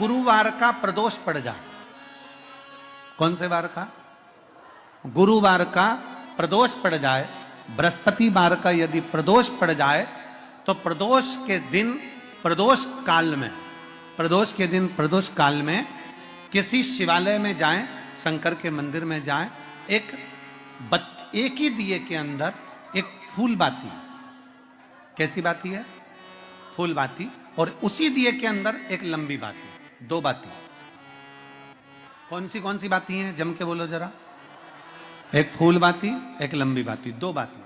गुरुवार का प्रदोष पड़ जाए, कौन से वार का? गुरुवार का प्रदोष पड़ जाए, बृहस्पतिवार का यदि प्रदोष पड़ जाए तो प्रदोष के दिन प्रदोष काल में, प्रदोष के दिन प्रदोष काल में किसी शिवालय में जाएं, शंकर के मंदिर में जाएं, एक ही दिए के अंदर एक फूल बाती, कैसी बाती है? फूल बाती, और उसी दिए के अंदर एक लंबी बाती, दो बाती। कौन सी बाती हैं? जम के बोलो जरा। एक फूल बाती, एक लंबी बाती, दो बाती।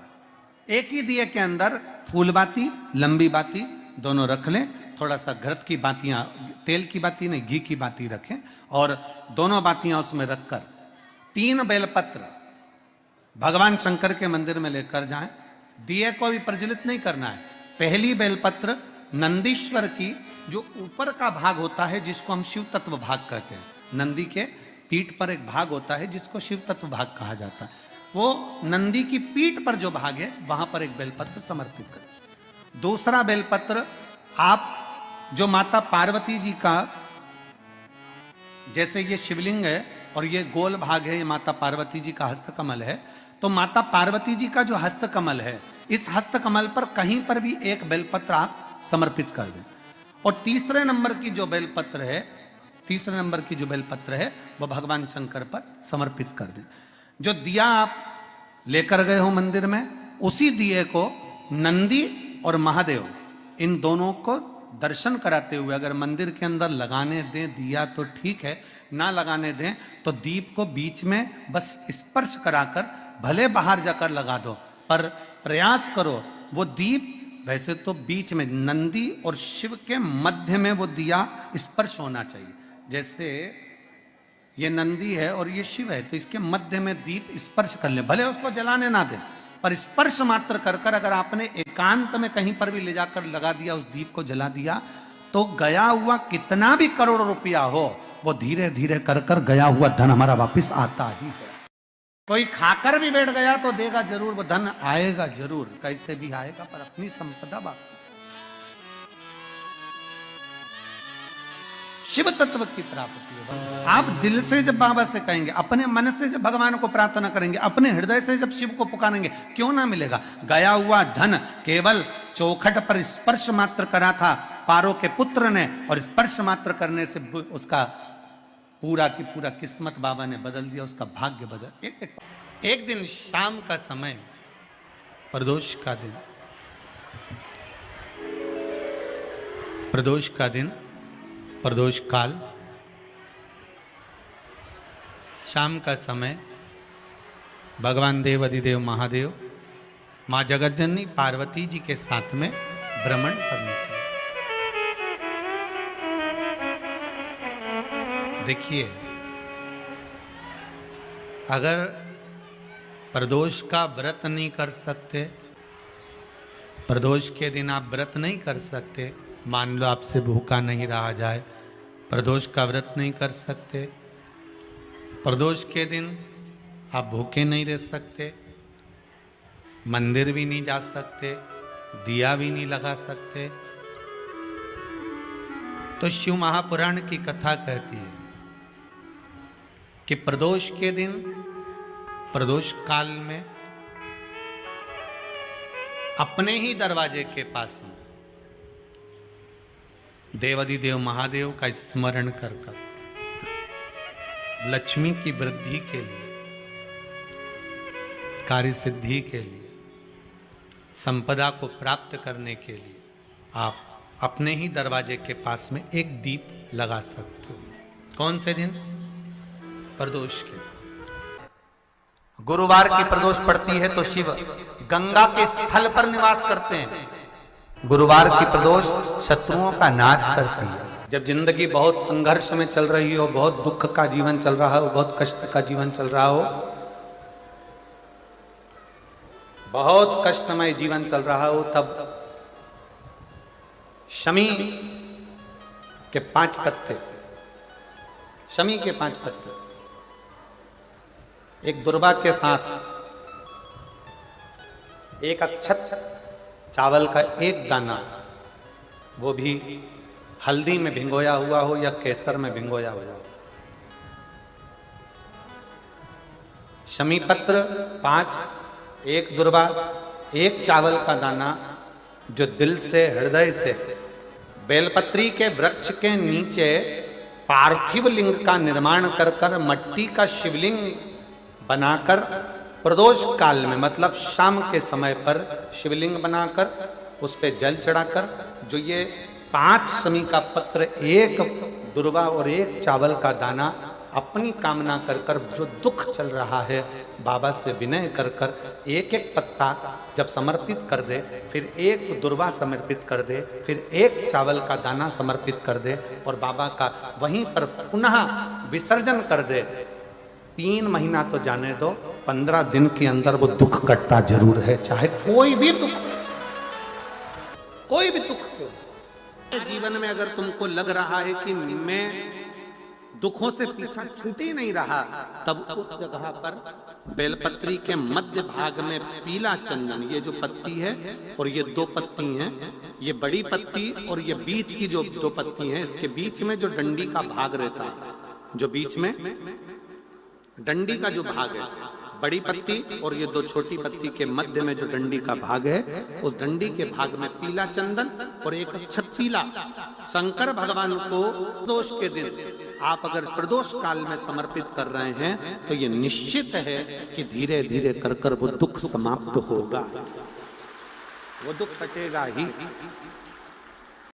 एक ही दिए के अंदर फूल बाती, लंबी बाती दोनों रख लें। थोड़ा सा घृत की बातियां, तेल की बाती नहीं, घी की बाती रखें, और दोनों बातियां उसमें रखकर 3 बेलपत्र भगवान शंकर के मंदिर में लेकर जाएं। दिए को भी प्रज्वलित नहीं करना है। पहली बेलपत्र नंदीश्वर की, जो ऊपर का भाग होता है जिसको हम शिव तत्व भाग कहते हैं, नंदी के पीठ पर एक भाग होता है जिसको शिव तत्व भाग कहा जाता है, वो नंदी की पीठ पर जो भाग है वहां पर एक बेलपत्र समर्पित करें। दूसरा बेलपत्र आप जो माता पार्वती जी का, जैसे ये शिवलिंग है और ये गोल भाग है, ये माता पार्वती जी का हस्तकमल है, तो माता पार्वती जी का जो हस्तकमल है, इस हस्तकमल पर कहीं पर भी एक बेलपत्र आप समर्पित कर दें। और तीसरे नंबर की जो बेलपत्र है वो भगवान शंकर पर समर्पित कर दें। जो दिया आप लेकर गए हो मंदिर में, उसी दिए को नंदी और महादेव इन दोनों को दर्शन कराते हुए अगर मंदिर के अंदर लगाने दें दिया तो ठीक है, ना लगाने दें तो दीप को बीच में बस स्पर्श कराकर भले बाहर जाकर लगा दो, पर प्रयास करो वो दीप, वैसे तो बीच में नंदी और शिव के मध्य में वो दिया स्पर्श होना चाहिए। जैसे ये नंदी है और ये शिव है, तो इसके मध्य में दीप स्पर्श कर ले, भले उसको जलाने ना दे, पर स्पर्श मात्र कर कर अगर आपने एकांत में कहीं पर भी ले जाकर लगा दिया, उस दीप को जला दिया, तो गया हुआ कितना भी करोड़ रुपया हो, वो धीरे धीरे कर कर गया हुआ धन हमारा वापिस आता ही है। कोई खाकर भी बैठ गया तो देगा जरूर, वो धन आएगा जरूर, कैसे भी आएगा, पर अपनी संपदा वापिस। शिव तत्व की प्राप्ति होगा। आप दिल से जब बाबा से कहेंगे, अपने मन से जब भगवान को प्रार्थना करेंगे, अपने हृदय से जब शिव को पुकारेंगे, क्यों ना मिलेगा? गया हुआ धन केवल चौखट पर स्पर्श मात्र करा था पारो के पुत्र ने, और स्पर्श मात्र करने से उसका पूरा की पूरा किस्मत बाबा ने बदल दिया, उसका भाग्य बदल। एक दिन शाम का समय, प्रदोष का दिन, प्रदोष काल, शाम का समय, भगवान देव अधिदेव महादेव माँ जगतजननी पार्वती जी के साथ में भ्रमण पर निकले। देखिए, अगर प्रदोष का व्रत नहीं कर सकते, प्रदोष के दिन आप व्रत नहीं कर सकते, मान लो आपसे भूखा नहीं रहा जाए, प्रदोष का व्रत नहीं कर सकते, प्रदोष के दिन आप भूखे नहीं रह सकते, मंदिर भी नहीं जा सकते, दिया भी नहीं लगा सकते, तो शिव महापुराण की कथा कहती है कि प्रदोष के दिन, प्रदोष काल में अपने ही दरवाजे के पास में देवाधिदेव महादेव का स्मरण कर कर लक्ष्मी की वृद्धि के लिए, कार्य सिद्धि के लिए, संपदा को प्राप्त करने के लिए आप अपने ही दरवाजे के पास में एक दीप लगा सकते हो। कौन से दिन? प्रदोष के। गुरुवार की प्रदोष पड़ती है तो शिव गंगा के स्थल पर निवास करते हैं। गुरुवार की प्रदोष शत्रुओं का नाश करती है। जब जिंदगी बहुत संघर्ष में चल रही हो, बहुत दुख का जीवन चल रहा हो, बहुत कष्ट का जीवन चल रहा हो, बहुत कष्टमय जीवन चल रहा हो, तब शमी के 5 पत्ते, शमी के 5 पत्ते एक दुर्वा के साथ, एक अक्षत चावल का एक दाना, वो भी हल्दी में भिंगोया हुआ हो या केसर में भिंगोया हुआ हो। शमी पत्र 5, 1 दुर्वा, 1 चावल का दाना जो दिल से हृदय से बेलपत्री के वृक्ष के नीचे पार्थिव लिंग का निर्माण कर कर मट्टी का शिवलिंग बनाकर प्रदोष काल में मतलब शाम के समय पर शिवलिंग बनाकर उस पे जल चढ़ाकर जो ये 5 शमी का पत्र, 1 दुर्वा और 1 चावल का दाना अपनी कामना कर कर जो दुख चल रहा है बाबा से विनय कर कर एक एक पत्ता जब समर्पित कर दे, फिर 1 दुर्वा समर्पित कर दे, फिर 1 चावल का दाना समर्पित कर दे और बाबा का वहीं पर पुनः विसर्जन कर दे। 3 महीना तो जाने दो, 15 दिन के अंदर वो दुख कटता जरूर है, चाहे कोई भी दुख क्यों। जीवन में अगर तुमको लग रहा है कि मैं दुखों से पीछा छूट ही नहीं रहा, तब उस जगह पर बेलपत्री के मध्य भाग में पीला चंदन, ये जो पत्ती है और ये 2 पत्ती हैं, ये बड़ी पत्ती और ये बीच की जो 2 पत्ती हैं, इसके बीच में जो डंडी का भाग रहता है, जो बीच में डंडी का जो भाग है, बड़ी पत्ती और ये 2 छोटी पत्ती के मध्य में जो डंडी का भाग है, उस डंडी के भाग में पीला चंदन और एक अक्षत पीला शंकर भगवान को प्रदोष के दिन आप अगर प्रदोष काल में समर्पित कर रहे हैं तो ये निश्चित है कि धीरे धीरे कर कर वो दुख समाप्त होगा, वो दुख कटेगा ही।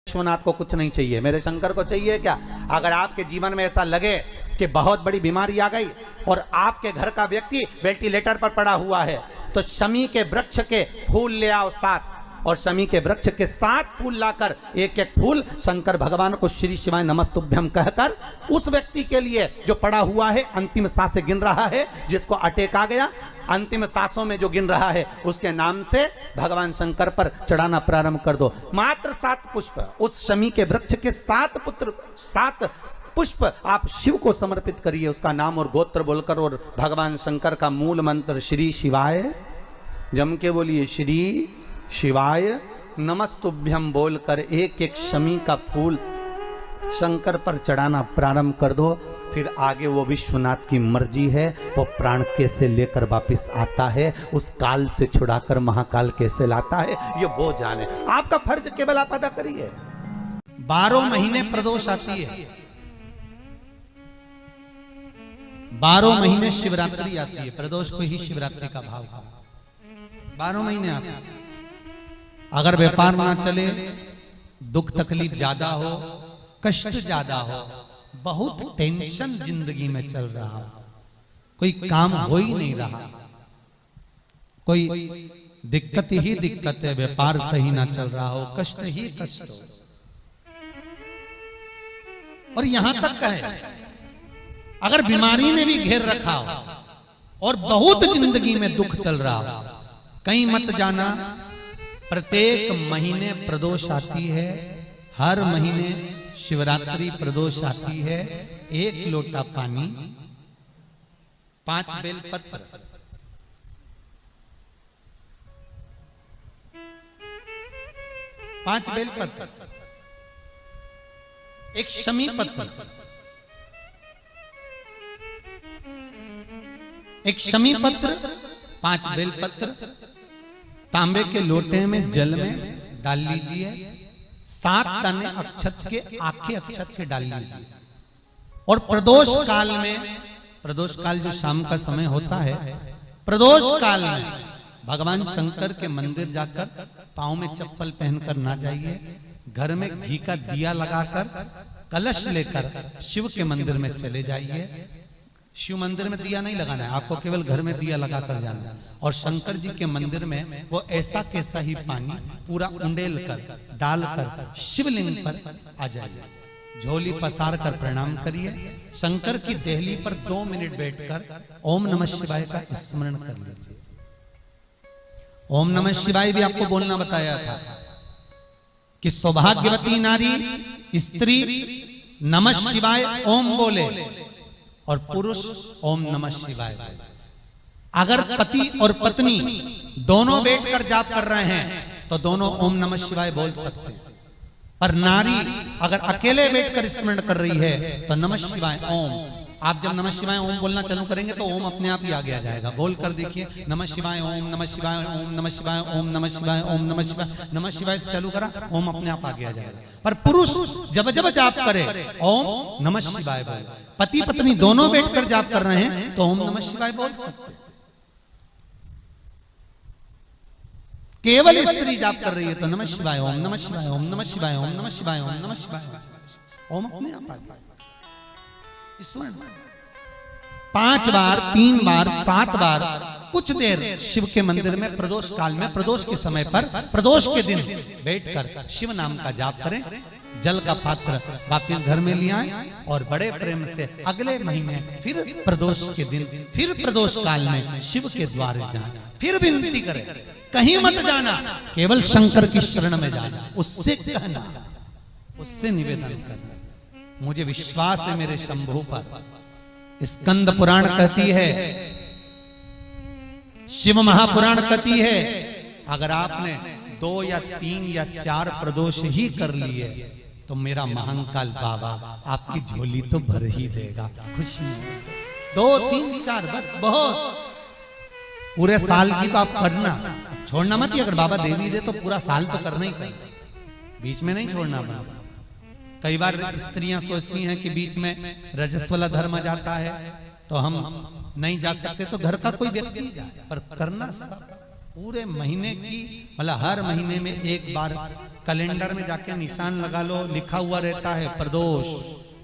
विश्वनाथ को कुछ नहीं चाहिए, मेरे शंकर को चाहिए क्या? अगर आपके जीवन में ऐसा लगे कि बहुत बड़ी बीमारी आ गई और आपके घर का व्यक्ति वेंटिलेटर पर पड़ा हुआ है, तो शमी के वृक्ष के फूल ले आओ 7 और शमी के वृक्ष के 7 फूल लाकर 1-1 फूल शंकर भगवान को श्री शिवाय नमस्तुभ्यम कहकर उस व्यक्ति के लिए जो पड़ा हुआ है, अंतिम सांसें गिन रहा है, जिसको अटैक आ गया, अंतिम सांसों में जो गिन रहा है, उसके नाम से भगवान शंकर पर चढ़ाना प्रारंभ कर दो। मात्र 7 पुष्प उस शमी के वृक्ष के 7 पुष्प आप शिव को समर्पित करिए, उसका नाम और गोत्र बोलकर, और भगवान शंकर का मूल मंत्र श्री शिवाय जम के बोलिए, श्री शिवाय नमस्तुभ्यम बोलकर 1-1 शमी का फूल शंकर पर चढ़ाना प्रारंभ कर दो। फिर आगे वो विश्वनाथ की मर्जी है, वो प्राण कैसे लेकर वापस आता है, उस काल से छुड़ाकर महाकाल कैसे लाता है, ये वो जाने। आपका फर्ज केवल आप अदा करिए। 12 महीने प्रदोष आती है, 12 महीने शिवरात्रि आती है, प्रदोष को ही शिवरात्रि का भाव है। 12 महीने आते हैं। अगर व्यापार ना चले, दुख तकलीफ ज्यादा हो, कष्ट ज्यादा हो, बहुत टेंशन जिंदगी में चल रहा हो, कोई काम हो ही नहीं रहा, कोई दिक्कत ही दिक्कत है, व्यापार सही ना चल रहा हो, कष्ट ही कष्ट हो, और यहां तक है अगर बीमारी ने भी घेर रखा हो और बहुत जिंदगी में दुख चल रहा हो, कहीं मत जाना। प्रत्येक महीने प्रदोष आती है, हर महीने शिवरात्रि प्रदोष आती है। 1 लोटा पानी, 5 बेलपत्र, 5 बेलपत्र, 1 शमी पत्र, 1 शमी पत्र, 5 बेलपत्र तांबे के लोटे में जल में डाल लीजिए। 7 दाने अक्षत के, आखे अक्षत के डाल लीजिए। और प्रदोष काल में, प्रदोष काल जो शाम का समय होता है, प्रदोष काल में भगवान शंकर के मंदिर जाकर पांव में चप्पल पहनकर ना जाइए, घर में घी का दिया लगाकर कलश लेकर शिव के मंदिर में चले जाइए। शिव मंदिर में दिया नहीं लगाना है आपको, केवल घर में दिया लगाकर जाना है। और शंकर जी के मंदिर में वो ऐसा कैसा ही पानी पूरा उंडेल कर डालकर शिवलिंग पर आ जाइए, झोली पसार कर प्रणाम करिए। शंकर की देहली पर 2 मिनट बैठकर ओम नमः शिवाय का स्मरण कर लीजिए। ओम नमः शिवाय भी आपको बोलना बताया था कि सौभाग्यवती नारी स्त्री नमः शिवाय ओम बोले और पुरुष ओम नमः शिवाय। अगर पति और पत्नी दोनों बैठकर जाप कर रहे हैं तो दोनों ओम नमः शिवाय बोल सकते हैं। पर नारी अगर अकेले बैठकर स्मरण कर रही है तो नमः शिवाय ओम, आप जब नमः शिवाय ओम बोलना चालू करेंगे तो ओम अपने आप ही आगे आ जाएगा। बोल कर देखिए, नमः शिवाय ओम, नमः शिवाय ओम, नमः शिवाय ओम, नमः शिवाय ओम, नमः शिवाय, नमः शिवाय से चालू करा, ओम अपने आप आगे आ जाएगा। पर पुरुष जब जब जाप करे ओम नमः शिवाय बोल, पति पत्नी दोनों बैठकर जाप कर रहे हैं तो ओम नमः शिवाय बोल सकते। केवल स्त्री जाप कर रही है तो नमः शिवाय ओम, नमः शिवाय ओम, नमः शिवाय ओम, नमः शिवाय ओम, नमः शिवाय ओम अपने आप आ गया। 5 बार, 3 बार, 7 बार कुछ देर शिव के मंदिर में प्रदोष काल में, प्रदोष के समय पर, प्रदोष के दिन बैठकर शिव नाम का जाप करें। जल का पात्र वापिस घर में ले आए और बड़े प्रेम से अगले महीने फिर प्रदोष के दिन, फिर प्रदोष काल में शिव के द्वारे जाएं, फिर विनती करें, कहीं मत जाना, केवल शंकर की शरण में जाना, उससे कहना, उससे निवेदन करना, मुझे विश्वास है मेरे शंभु पर। स्कंद पुराण कहती है, शिव महापुराण कहती है, अगर आपने 2 या 3 या 4 प्रदोष ही कर लिए तो मेरा महाकाल बाबा आपकी झोली तो भर ही देगा खुशी से। 2, 3, 4 बस बहुत, पूरे साल की तो आप करना, छोड़ना मत ही। अगर बाबा देवी दे तो पूरा साल तो करना ही करना, बीच में नहीं छोड़ना बाबा। कई बार स्त्रियां सोचती हैं कि बीच में रजस्वला धर्म जाता है तो हम नहीं जा सकते, तो घर का कोई व्यक्ति जाए, पर करना पूरे महीने की, मतलब हर महीने में एक बार कैलेंडर में जाके निशान लगा लो, लिखा हुआ रहता है प्रदोष,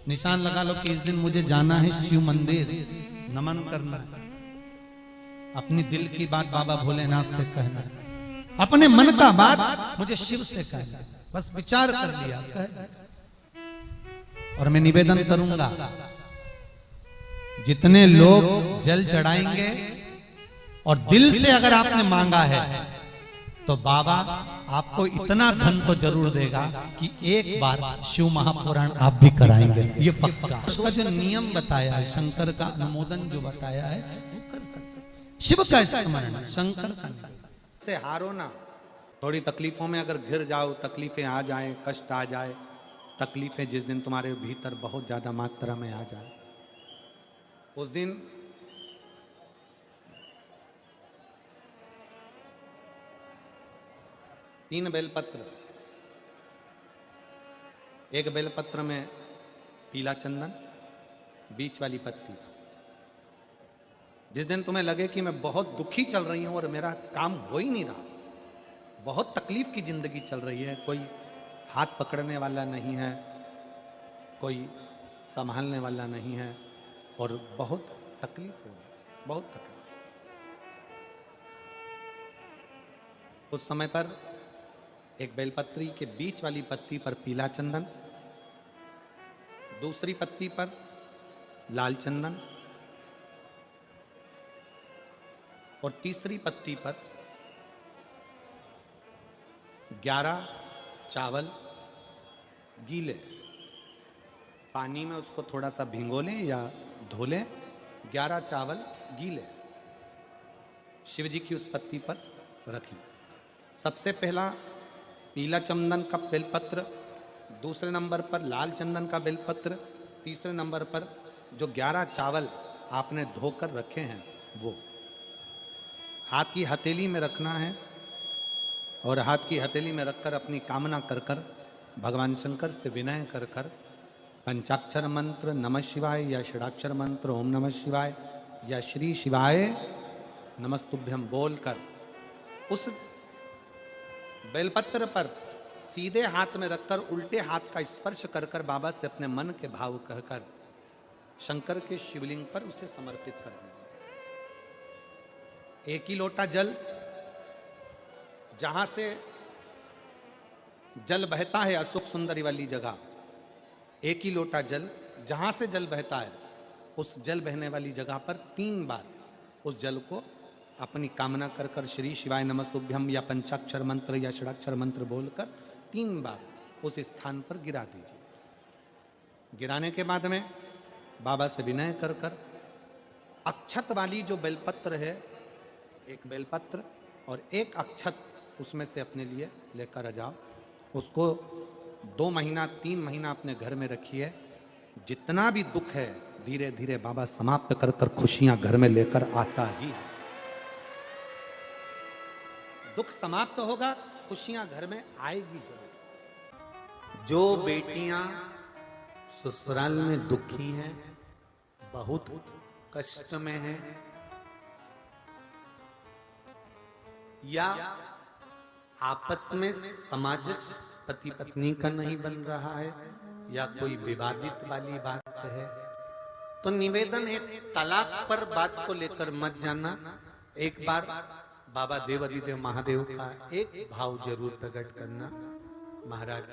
निशान लगा लो कि इस दिन मुझे जाना है शिव मंदिर, नमन करना है, अपनी दिल की बात बाबा भोलेनाथ से कहना है, अपने मन का बात मुझे शिव से कहना है, बस विचार कर लिया कह। और मैं निवेदन करूंगा, जितने लोग जल चढ़ाएंगे और दिल से अगर आपने मांगा है तो बाबा आपको इतना धन तो जरूर देगा कि एक बार शिव महापुराण आप भी कराएंगे, ये पक्का। उसका जो नियम बताया है, शंकर का अनुमोदन जो बताया है वो कर सकते। शिव का स्मरण, शंकर का से हारो ना। थोड़ी तकलीफों में अगर घिर जाओ, तकलीफें आ जाए, कष्ट आ जाए, तकलीफें जिस दिन तुम्हारे भीतर बहुत ज्यादा मात्रा में आ जाए, उस दिन तीन बेलपत्र, एक बेलपत्र में पीला चंदन, बीच वाली पत्ती। जिस दिन तुम्हें लगे कि मैं बहुत दुखी चल रही हूं और मेरा काम हो ही नहीं रहा, बहुत तकलीफ की जिंदगी चल रही है, कोई हाथ पकड़ने वाला नहीं है, कोई संभालने वाला नहीं है और बहुत तकलीफ हो रही, बहुत तकलीफ। उस समय पर एक बेलपत्री के बीच वाली पत्ती पर पीला चंदन, दूसरी पत्ती पर लाल चंदन और तीसरी पत्ती पर 11 चावल गीले, पानी में उसको थोड़ा सा भिगो लें या धो लें, 11 चावल गीले शिव जी की उस पत्ती पर रखें। सबसे पहला पीला चंदन का बेलपत्र, दूसरे नंबर पर लाल चंदन का बेलपत्र, तीसरे नंबर पर जो 11 चावल आपने धोकर रखे हैं वो हाथ की हथेली में रखना है और हाथ की हथेली में रखकर अपनी कामना कर कर भगवान शंकर से विनय कर कर पंचाक्षर मंत्र नमः शिवाय या षडाक्षर मंत्र ओम नमः शिवाय या श्री शिवाय नमस्तुभ्यम बोलकर उस बेलपत्र पर सीधे हाथ में रखकर उल्टे हाथ का स्पर्श कर कर बाबा से अपने मन के भाव कहकर शंकर के शिवलिंग पर उसे समर्पित कर दीजिए। एक ही लोटा जल, जहां से जल बहता है अशोक सुंदरी वाली जगह, एक ही लोटा जल, जहां से जल बहता है उस जल बहने वाली जगह पर 3 बार उस जल को अपनी कामना कर कर श्री शिवाय नमस्तुभ्यम या पंचाक्षर मंत्र या षडाक्षर मंत्र बोलकर 3 बार उस स्थान पर गिरा दीजिए। गिराने के बाद में बाबा से विनय कर कर अक्षत वाली जो बेलपत्र है, एक बेलपत्र और एक अक्षत उसमें से अपने लिए लेकर आ जाओ, उसको 2 महीना 3 महीना अपने घर में रखिए, जितना भी दुख है धीरे धीरे बाबा समाप्त कर कर खुशियां घर में लेकर आता ही है। दुख समाप्त होगा, खुशियां घर में आएगी जरूर। जो बेटियां ससुराल में दुखी हैं, बहुत कष्ट में हैं, या आपस में सामंजस्य पति पत्नी का नहीं बन रहा है, या कोई विवादित वाली बात है, तो निवेदन है तलाक पर बात को लेकर मत जाना। एक बार बाबा देवाधिदेव महादेव का एक भाव जरूर प्रकट करना। महाराज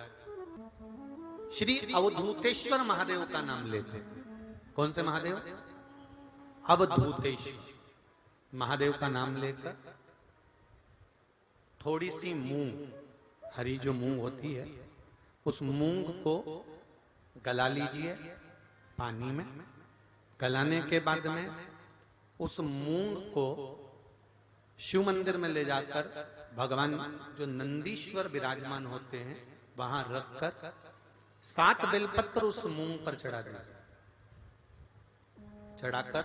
श्री अवधूतेश्वर महादेव का नाम लेते हैं। कौन से महादेव? अवधूतेश्वर महादेव का नाम लेकर थोड़ी सी मूंग, हरी जो मूंग होती है, उस मूंग को गला लीजिए पानी में। गलाने के बाद में उस मूंग को शिव मंदिर में ले जाकर भगवान जो नंदीश्वर विराजमान होते हैं वहां रखकर 7 बेलपत्र उस मूंग पर चढ़ा दीजिए। चढ़ाकर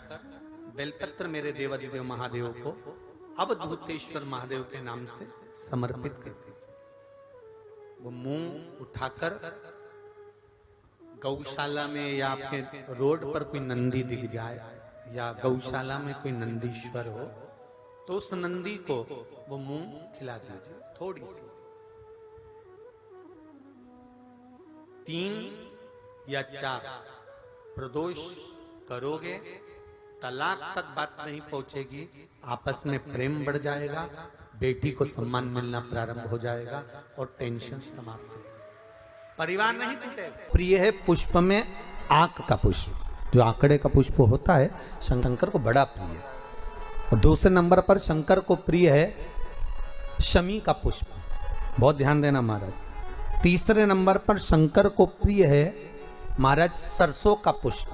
बेलपत्र मेरे देवाधिदेव महादेव को अवधूतेश्वर महादेव के नाम से समर्पित कर दीजिए। वो मूंग उठाकर गौशाला में या आपके रोड पर कोई नंदी दिख जाए या गौशाला में कोई नंदीश्वर हो तो उस नंदी को वो मूंग खिला दीजिए थोड़ी सी। 3 या 4 प्रदोष करोगे, तलाक तक बात नहीं पहुंचेगी, आपस में प्रेम बढ़ जाएगा, बेटी को सम्मान मिलना प्रारंभ हो जाएगा और टेंशन समाप्त हो, परिवार नहीं टूटेगा। प्रिय है पुष्प में आंक का पुष्प, जो आंकड़े का पुष्प होता है शंकर को बड़ा प्रिय है। और दूसरे नंबर पर शंकर को प्रिय है शमी का पुष्प, बहुत ध्यान देना महाराज। तीसरे नंबर पर शंकर को प्रिय है महाराज सरसों का पुष्प।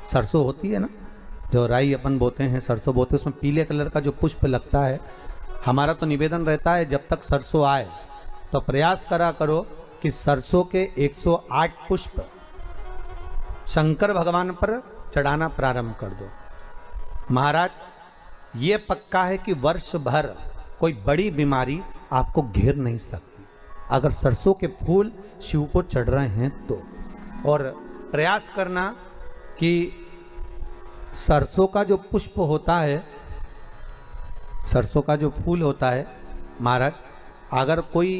सरसों होती है ना, जो राई अपन बोते हैं, सरसों बोते हैं, उसमें पीले कलर का जो पुष्प लगता है। हमारा तो निवेदन रहता है जब तक सरसों आए तो प्रयास करा करो कि सरसों के 108 पुष्प शंकर भगवान पर चढ़ाना प्रारंभ कर दो। महाराज ये पक्का है कि वर्ष भर कोई बड़ी बीमारी आपको घेर नहीं सकती अगर सरसों के फूल शिव को चढ़ रहे हैं तो। और प्रयास करना कि सरसों का जो पुष्प होता है, सरसों का जो फूल होता है महाराज, अगर कोई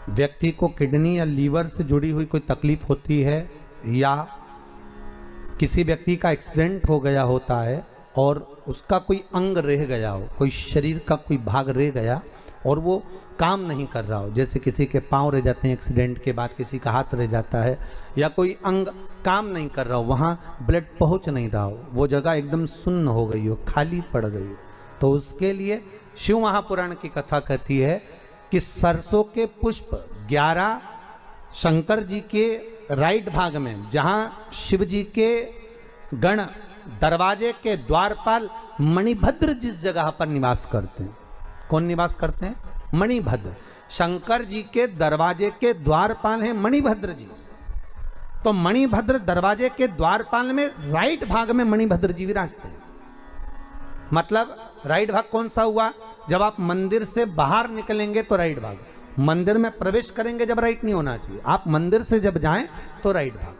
व्यक्ति को किडनी या लीवर से जुड़ी हुई कोई तकलीफ होती है या किसी व्यक्ति का एक्सीडेंट हो गया होता है और उसका कोई अंग रह गया हो, कोई शरीर का कोई भाग रह गया और वो काम नहीं कर रहा हो, जैसे किसी के पांव रह जाते हैं एक्सीडेंट के बाद, किसी का हाथ रह जाता है, या कोई अंग काम नहीं कर रहा हो, वहाँ ब्लड पहुँच नहीं रहा हो, वो जगह एकदम सुन्न हो गई हो, खाली पड़ गई हो, तो उसके लिए शिव महापुराण की कथा कहती है कि सरसों के पुष्प 11 शंकर जी के राइट भाग में, जहाँ शिव जी के गण दरवाजे के द्वारपाल मणिभद्र जिस जगह पर निवास करते हैं, कौन निवास करते हैं? मणिभद्र। शंकर जी के दरवाजे के द्वारपाल हैं मणिभद्र जी। तो मणिभद्र दरवाजे के द्वारपाल में राइट भाग में मणिभद्र जी विराजते हैं। मतलब राइट भाग कौन सा हुआ? जब आप मंदिर से बाहर निकलेंगे तो राइट भाग, मंदिर में प्रवेश करेंगे जब राइट नहीं होना चाहिए, आप मंदिर से जब जाएं तो राइट भाग।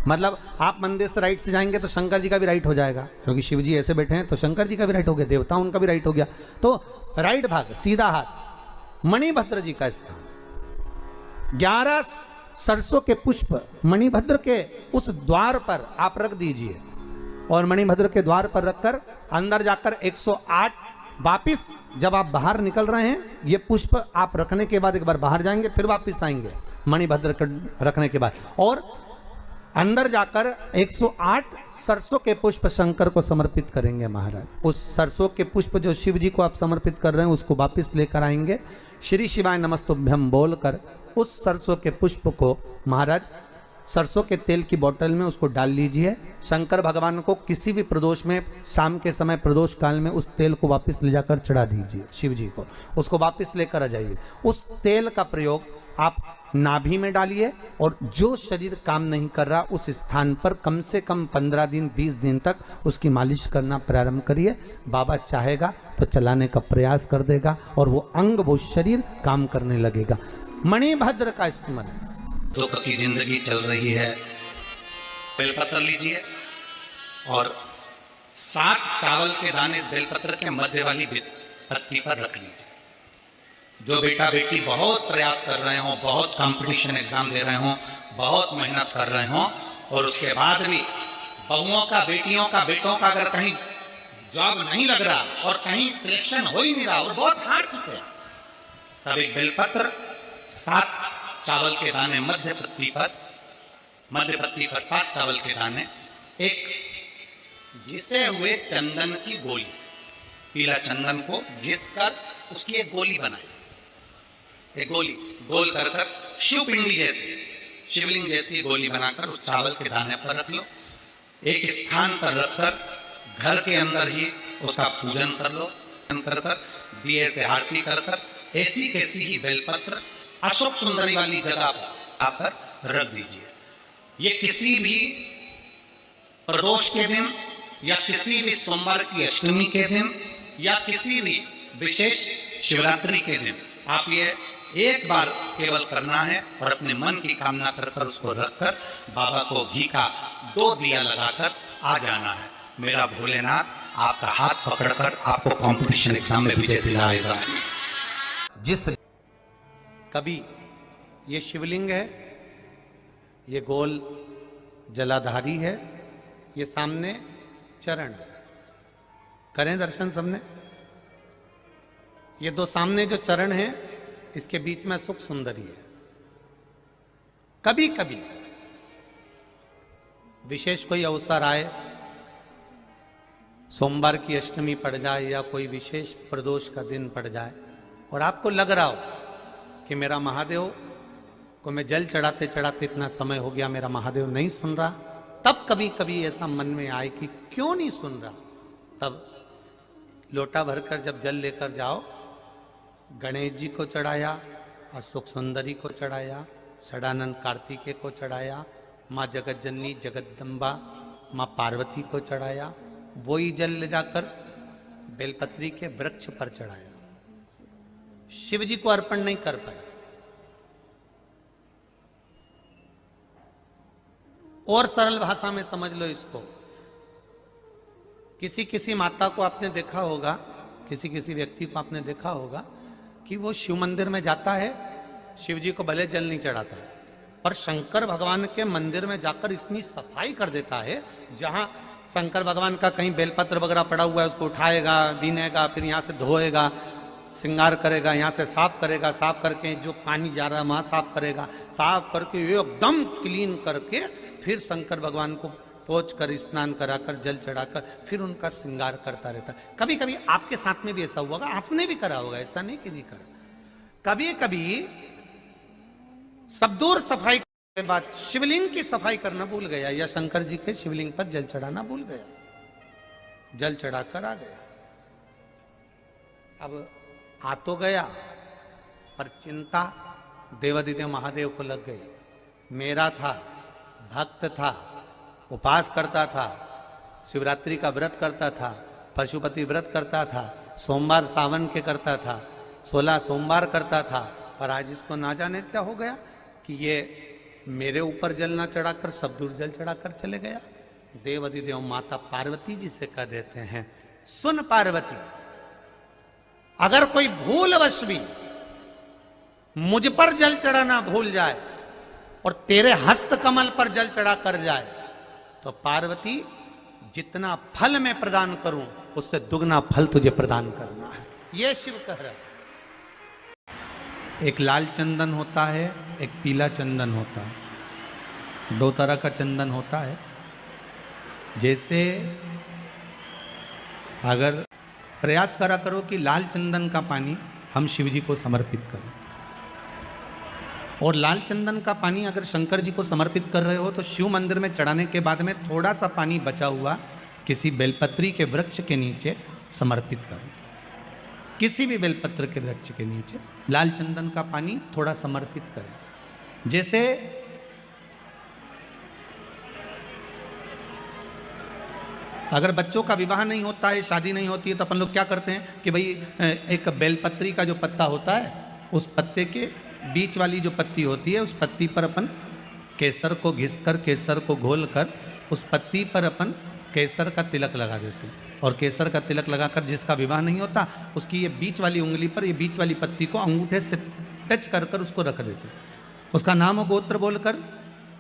मतलब आप मंदिर से राइट से जाएंगे तो शंकर जी का भी राइट हो जाएगा, क्योंकि शिव जी ऐसे बैठे हैं तो शंकर जी का भी राइट हो गया, देवता उनका भी राइट हो गया, तो राइट भाग सीधा हाथ मणिभद्र जी का स्थान। 11 सरसों के पुष्प मणिभद्र के उस द्वार पर आप रख दीजिए और मणिभद्र के द्वार पर रखकर अंदर जाकर 108 वापिस जब आप बाहर निकल रहे हैं, ये पुष्प आप रखने के बाद एक बार बाहर जाएंगे, फिर वापिस आएंगे मणिभद्र रखने के बाद, और अंदर जाकर 108 सरसों के पुष्प शंकर को समर्पित करेंगे महाराज। उस सरसों के पुष्प जो शिव जी को आप समर्पित कर रहे हैं उसको वापिस लेकर आएंगे, श्री शिवाय नमस्तुभ्यम बोलकर उस सरसों के पुष्प को महाराज सरसों के तेल की बोतल में उसको डाल लीजिए। शंकर भगवान को किसी भी प्रदोष में, शाम के समय प्रदोष काल में उस तेल को वापस ले जाकर चढ़ा दीजिए शिव जी को, उसको वापस लेकर आ जाइए। उस तेल का प्रयोग आप नाभि में डालिए और जो शरीर काम नहीं कर रहा उस स्थान पर कम से कम 15 दिन 20 दिन तक उसकी मालिश करना प्रारंभ करिए। बाबा चाहेगा तो चलाने का प्रयास कर देगा और वो अंग वो शरीर काम करने लगेगा। मणिभद्र का स्मरण। दुख की जिंदगी चल रही है, बेलपत्र लीजिए और 7 चावल के दाने इस बेलपत्र के मध्य वाली पत्ती पर रख लीजिए। जो बेटा बेटी बहुत प्रयास कर रहे हो, बहुत कंपटीशन एग्जाम दे रहे हो, बहुत मेहनत कर रहे हो और उसके बाद भी बहुओं का, बेटियों का, बेटों का अगर कहीं जॉब नहीं लग रहा और कहीं सिलेक्शन हो ही नहीं रहा और बहुत हार चुके हैं, तब एक बेलपत्र 7 चावल के दाने मध्य पत्ती पर 7 चावल के दाने, एक घिसे हुए चंदन की गोली, पीला चंदन को घिस कर उसकी एक गोली बनाए। एक गोली गोल कर शिव पिंडी जैसी, शिवलिंग जैसी गोली बनाकर उस चावल के दाने पर रख लो। एक स्थान पर रखकर घर के अंदर ही उसका पूजन कर लो। कर दिए से आरती कर ऐसी कैसी ही बेलपत्र अशोक सुंदरी वाली जगह पर आकर रख दीजिए। ये किसी भी प्रदोष के दिन या किसी भी सोमवार की अष्टमी के दिन या किसी भी विशेष शिवरात्रि के दिन आप ये एक बार केवल करना है और अपने मन की कामना कर उसको रखकर बाबा को घी का 2 दिया लगाकर आ जाना है। मेरा भोलेनाथ आपका हाथ पकड़कर आपको कंपटीशन एग्जाम में विजय दिलाएगा। जिस कभी ये शिवलिंग है, ये गोल जलाधारी है, ये सामने चरण, करें दर्शन सबने। ये 2 सामने जो चरण है इसके बीच में सुख सुंदरी है। कभी कभी विशेष कोई अवसर आए, सोमवार की अष्टमी पड़ जाए या कोई विशेष प्रदोष का दिन पड़ जाए और आपको लग रहा हो कि मेरा महादेव को मैं जल चढ़ाते चढ़ाते इतना समय हो गया, मेरा महादेव नहीं सुन रहा, तब कभी कभी ऐसा मन में आए कि क्यों नहीं सुन रहा, तब लोटा भरकर जब जल लेकर जाओ, गणेश जी को चढ़ाया, अशोक सुंदरी को चढ़ाया, षडानंद कार्तिकेय को चढ़ाया, माँ जगत जननी जगदम्बा माँ पार्वती को चढ़ाया, वही जल ले जाकर बेलपत्री के वृक्ष पर चढ़ाया। शिव जी को अर्पण नहीं कर पाए। और सरल भाषा में समझ लो इसको, किसी किसी माता को आपने देखा होगा, किसी किसी व्यक्ति को आपने देखा होगा कि वो शिव मंदिर में जाता है, शिव जी को भले जल नहीं चढ़ाता है, पर शंकर भगवान के मंदिर में जाकर इतनी सफाई कर देता है, जहां शंकर भगवान का कहीं बेलपत्र वगैरह पड़ा हुआ है उसको उठाएगा, बीनेगा, फिर यहाँ से धोएगा, श्रृंगार करेगा, यहाँ से साफ करेगा, साफ करके जो पानी जा रहा है वहां साफ करेगा, साफ करके एकदम क्लीन करके फिर शंकर भगवान को पोंछ कर स्नान कराकर जल चढ़ाकर फिर उनका श्रृंगार करता रहता है। कभी कभी आपके साथ में भी ऐसा हुआ होगा, आपने भी करा होगा, ऐसा नहीं कि नहीं करा। कभी कभी सब दूर सफाई के बाद शिवलिंग की सफाई करना भूल गया या शंकर जी के शिवलिंग पर जल चढ़ाना भूल गया, जल चढ़ाकर आ गया। अब आ तो गया पर चिंता देवादिदेव महादेव को लग गई। मेरा था, भक्त था, उपास करता था, शिवरात्रि का व्रत करता था, पशुपति व्रत करता था, सोमवार सावन के करता था, 16 सोमवार करता था, पर आज इसको ना जाने क्या हो गया कि ये मेरे ऊपर जल ना चढ़ाकर सब दूर जल चढ़ाकर चले गया। देवादिदेव माता पार्वती जी से कह देते हैं, सुन पार्वती, अगर कोई भूलवश भी मुझ पर जल चढ़ाना भूल जाए और तेरे हस्त कमल पर जल चढ़ा कर जाए तो पार्वती जितना फल मैं प्रदान करूं उससे दुगना फल तुझे प्रदान करना है। यह शिव कह रहा है। एक लाल चंदन होता है, एक पीला चंदन होता है, 2 तरह का चंदन होता है। जैसे अगर प्रयास करा करो कि लाल चंदन का पानी हम शिव जी को समर्पित करें, और लाल चंदन का पानी अगर शंकर जी को समर्पित कर रहे हो तो शिव मंदिर में चढ़ाने के बाद में थोड़ा सा पानी बचा हुआ किसी बेलपत्री के वृक्ष के नीचे समर्पित करो। किसी भी बेलपत्र के वृक्ष के नीचे लाल चंदन का पानी थोड़ा समर्पित करें। जैसे अगर बच्चों का विवाह नहीं होता है, शादी नहीं होती है, तो अपन लोग क्या करते हैं कि भाई एक बेलपत्री का जो पत्ता होता है, उस पत्ते के बीच वाली जो पत्ती होती है, उस पत्ती पर अपन केसर को घिस कर, केसर को घोल कर, उस पत्ती पर अपन केसर का तिलक लगा देते हैं। और केसर का तिलक लगाकर जिसका विवाह नहीं होता, उसकी ये बीच वाली उंगली पर, ये बीच वाली पत्ती को अंगूठे से टच कर कर उसको रख देते हैं। उसका नाम और गोत्र बोलकर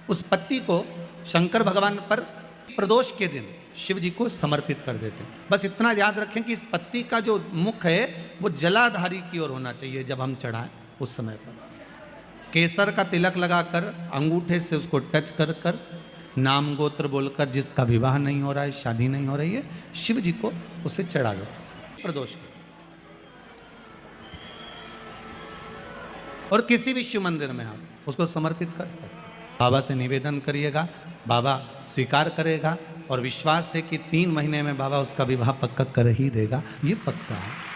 उस पत्ती को शंकर भगवान पर प्रदोष के दिन शिव जी को समर्पित कर देते हैं। बस इतना याद रखें कि इस पत्ती का जो मुख है वो जलाधारी की ओर होना चाहिए। जब हम चढ़ाएं उस समय पर केसर का तिलक लगाकर अंगूठे से उसको टच कर कर नाम गोत्र बोलकर, जिसका विवाह नहीं हो रहा है, शादी नहीं हो रही है, शिव जी को उसे चढ़ा दो प्रदोष के। और किसी भी शिव मंदिर में आप उसको समर्पित कर सकते हैं। बाबा से निवेदन करिएगा, बाबा स्वीकार करेगा और विश्वास है कि 3 महीने में बाबा उसका विवाह पक्का कर ही देगा। ये पक्का है।